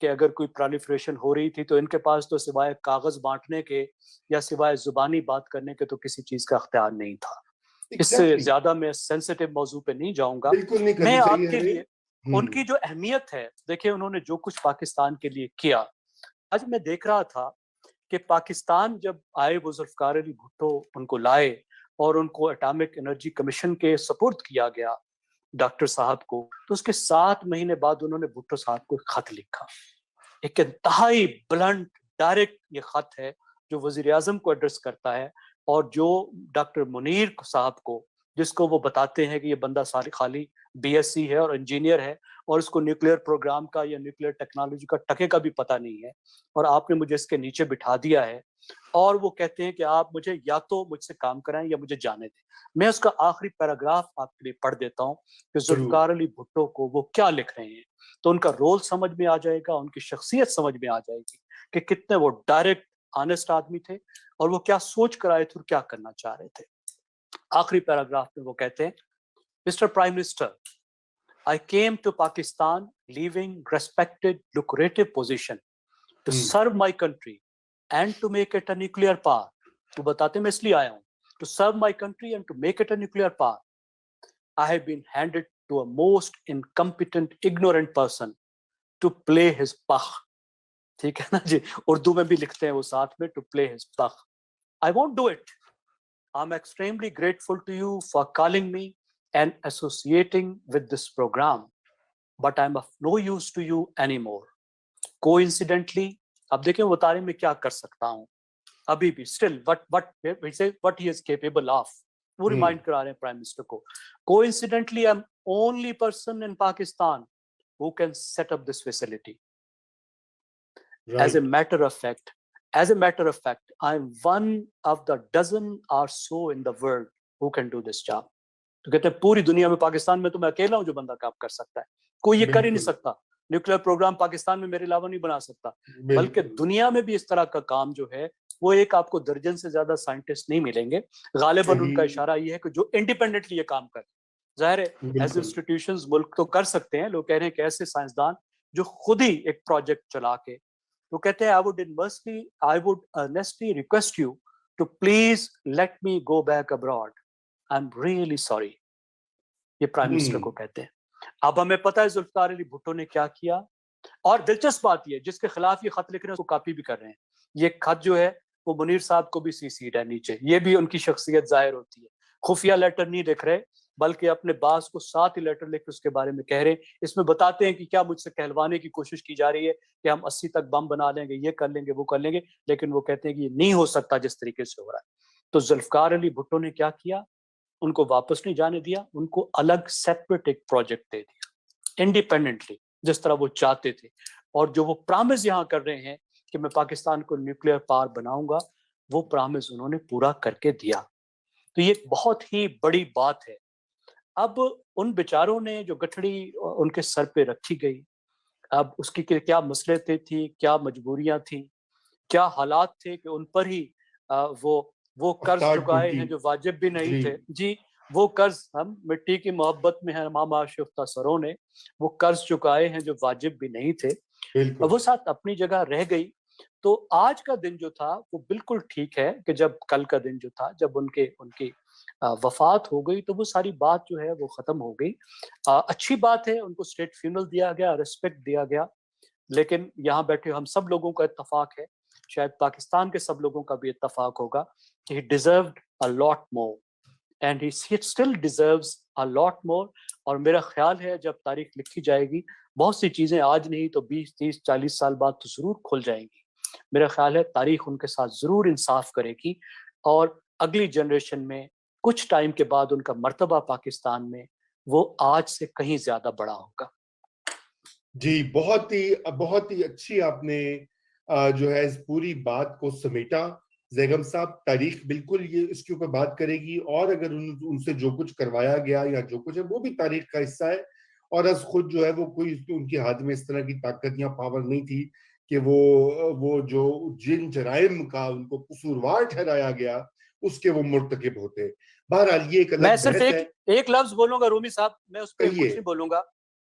کہ اگر کوئی پرالیفریشن ہو رہی تھی تو ان کے پاس تو سوائے کاغذ بانٹنے کے یا سوائے زبانی بات کرنے کے تو کسی چیز کا اختیار نہیں تھا. اس سے زیادہ میں سینسیٹیو موضوع پہ نہیں جاؤں گا. میں آپ کے لیے ان کی جو اہمیت ہے، دیکھیں انہوں نے جو کچھ پاکستان کے لیے کیا. آج میں دیکھ رہا تھا کہ پاکستان جب آئے وہ ذوالفقار علی بھٹو ان کو لائے اور ان کو اٹامک انرجی کمیشن کے سپرد کیا گیا ڈاکٹر صاحب کو، تو اس کے 7 مہینے بعد انہوں نے بھٹو صاحب کو ایک خط لکھا. ایک انتہائی بلنٹ ڈائریکٹ یہ خط ہے جو وزیر اعظم کو ایڈریس کرتا ہے اور جو ڈاکٹر منیر صاحب کو، جس کو وہ بتاتے ہیں کہ یہ بندہ ساری خالی بی ایس سی ہے اور انجینئر ہے اور اس کو نیوکلیئر پروگرام کا یا نیوکلیئر ٹیکنالوجی کا ٹکے کا بھی پتہ نہیں ہے اور آپ نے مجھے اس کے نیچے بٹھا دیا ہے، اور وہ کہتے ہیں کہ آپ مجھے یا تو مجھ سے کام کرائیں یا مجھے جانے دیں. میں اس کا آخری پیراگراف آپ کے لیے پڑھ دیتا ہوں کہ ذوالفقار علی بھٹو کو وہ کیا لکھ رہے ہیں، تو ان کا رول سمجھ میں آ جائے گا، ان کی شخصیت سمجھ میں آ جائے گی کہ کتنے وہ ڈائریکٹ آنےسٹ آدمی تھے اور وہ کیا سوچ کر آئے تھے اور کیا کرنا چاہ رہے تھے. آخری پیراگراف میں وہ کہتے ہیں، Mister Prime Minister, I came to Pakistan leaving respected, lucrative position to serve my country and to make it a nuclear power. تو بتاتے میں اس لیے آیا ہوں. To serve my country and to make it a nuclear power. I have been handed to a most incompetent, ignorant person to play his pach. ٹھیک ہے نا جی، اردو میں بھی لکھتے ہیں وہ ساتھ میں to play his pach. I won't do it. I'm extremely grateful to you for calling me and associating with this program, but I'm of no use to you anymore. Coincidentally, اب دیکھیں وہ بتا رہے میں کیا کر سکتا ہوں ابھی بھی still what he is capable of. وہ ریمائنڈ کرا رہے ہیں پرائم منسٹر کو. Coincidentally, I'm only person in Pakistan who can set up this facility. As a matter of fact, I'm one of the dozen or so in the world who can do this job. تو کہتے ہیں پوری دنیا میں پاکستان میں تو میں اکیلا ہوں جو بندہ کام کر سکتا ہے، کوئی یہ کر ہی نہیں سکتا. نیوکلیئر پروگرام پاکستان میں میرے علاوہ نہیں بنا سکتا، بلکہ دنیا میں بھی اس طرح کا کام جو ہے وہ ایک آپ کو درجن سے زیادہ سائنٹسٹ نہیں ملیں گے. غالباً ان کا اشارہ یہ ہے کہ جو انڈیپینڈنٹلی یہ کام کریں. ظاہر ہے ایز انسٹیٹیوشنز ملک تو کر سکتے ہیں. لوگ کہہ رہے ہیں کہ ایسے سائنسدان جو خود ہی ایک پروجیکٹ چلا کے، وہ کہتے ہیں I would earnestly request you to please let me go back abroad. I'm really sorry. یہ پرائم منسٹر کو کہتے ہیں. اب ہمیں پتہ ہے ذوالفقار علی بھٹو نے کیا کیا، اور دلچسپ بات یہ جس کے خلاف یہ خط لکھ رہے ہیں اس کو کاپی بھی کر رہے ہیں. یہ خط جو ہے وہ منیر صاحب کو بھی CC'd ہے نیچے. یہ بھی ان کی شخصیت ظاہر ہوتی ہے. خفیہ لیٹر نہیں لکھ رہے بلکہ اپنے باس کو ساتھ ہی لیٹر لکھ کے اس کے بارے میں کہہ رہے ہیں. اس میں بتاتے ہیں کہ کیا مجھ سے کہلوانے کی کوشش کی جا رہی ہے کہ ہم 80 تک بم بنا لیں گے، یہ کر لیں گے، وہ کر لیں گے، لیکن وہ کہتے ہیں کہ یہ نہیں ہو سکتا جس طریقے سے ہو رہا ہے. تو ذوالفقار علی بھٹو نے کیا کیا، ان کو واپس نہیں جانے دیا، ان کو الگ سیپریٹ ایک پروجیکٹ دے دیا انڈیپینڈنٹلی جس طرح وہ چاہتے تھے. اور جو وہ پرامز یہاں کر رہے ہیں کہ میں پاکستان کو نیوکلیئر پاور بناؤں گا، وہ پرامز انہوں نے پورا کر کے دیا. تو یہ بہت ہی بڑی بات ہے. اب ان بیچاروں نے جو گٹھڑی ان کے سر پہ رکھی گئی، اب اس کی کیا مسئلے تھی، کیا مجبوریاں تھیں، کیا حالات تھے کہ ان پر ہی وہ قرض چکائے ہیں جو واجب بھی نہیں تھے. جی وہ قرض، ہم مٹی کی محبت میں ہیں امام آشفتہ سروں نے وہ قرض چکائے ہیں جو واجب بھی نہیں تھے. وہ ساتھ اپنی جگہ رہ گئی. تو آج کا دن جو تھا وہ بالکل ٹھیک ہے کہ جب کل کا دن جو تھا جب ان کی وفات ہو گئی تو وہ ساری بات جو ہے وہ ختم ہو گئی. اچھی بات ہے، ان کو اسٹیٹ فیونرل دیا گیا، ریسپیکٹ دیا گیا. لیکن یہاں بیٹھے ہم سب لوگوں کا اتفاق ہے، شاید پاکستان کے سب لوگوں کا بھی اتفاق ہوگا کہ he deserved a lot more and he still deserves a lot more. اور میرا خیال ہے جب تاریخ لکھی جائے گی بہت سی چیزیں آج نہیں تو 20 30 40 سال بعد تو ضرور کھل جائیں گی. میرا خیال ہے تاریخ ان کے ساتھ ضرور انصاف کرے گی اور اگلی جنریشن میں کچھ ٹائم کے بعد ان کا مرتبہ پاکستان میں وہ آج سے کہیں زیادہ بڑا ہوگا. جی بہت ہی اچھی آپ نے جو ہے اس پوری بات کو سمیٹا زیغم صاحب. تاریخ بالکل یہ اس کے اوپر بات کرے گی، اور اگر ان سے جو کچھ کروایا گیا یا جو کچھ ہے وہ بھی تاریخ کا حصہ ہے. اور از خود جو ہے وہ کوئی ان کے ہاتھ میں اس طرح کی طاقت یا پاور نہیں تھی کہ وہ جو جن جرائم کا ان کو قصوروار ٹھہرایا گیا اس کے وہ مرتکب ہوتے. بہرحال یہ ایک الگ میں صرف ایک لفظ بولوں گا رومی صاحب، میں اس پہ کچھ نہیں بولوں گا.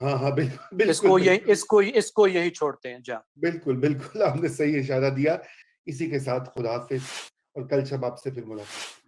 ہاں ہاں بالکل اس کو بالکل اس کو یہی چھوڑتے ہیں جہاں. بالکل بالکل آپ نے صحیح اشارہ دیا. اسی کے ساتھ خدا حافظ اور کل شب آپ سے پھر ملاقات.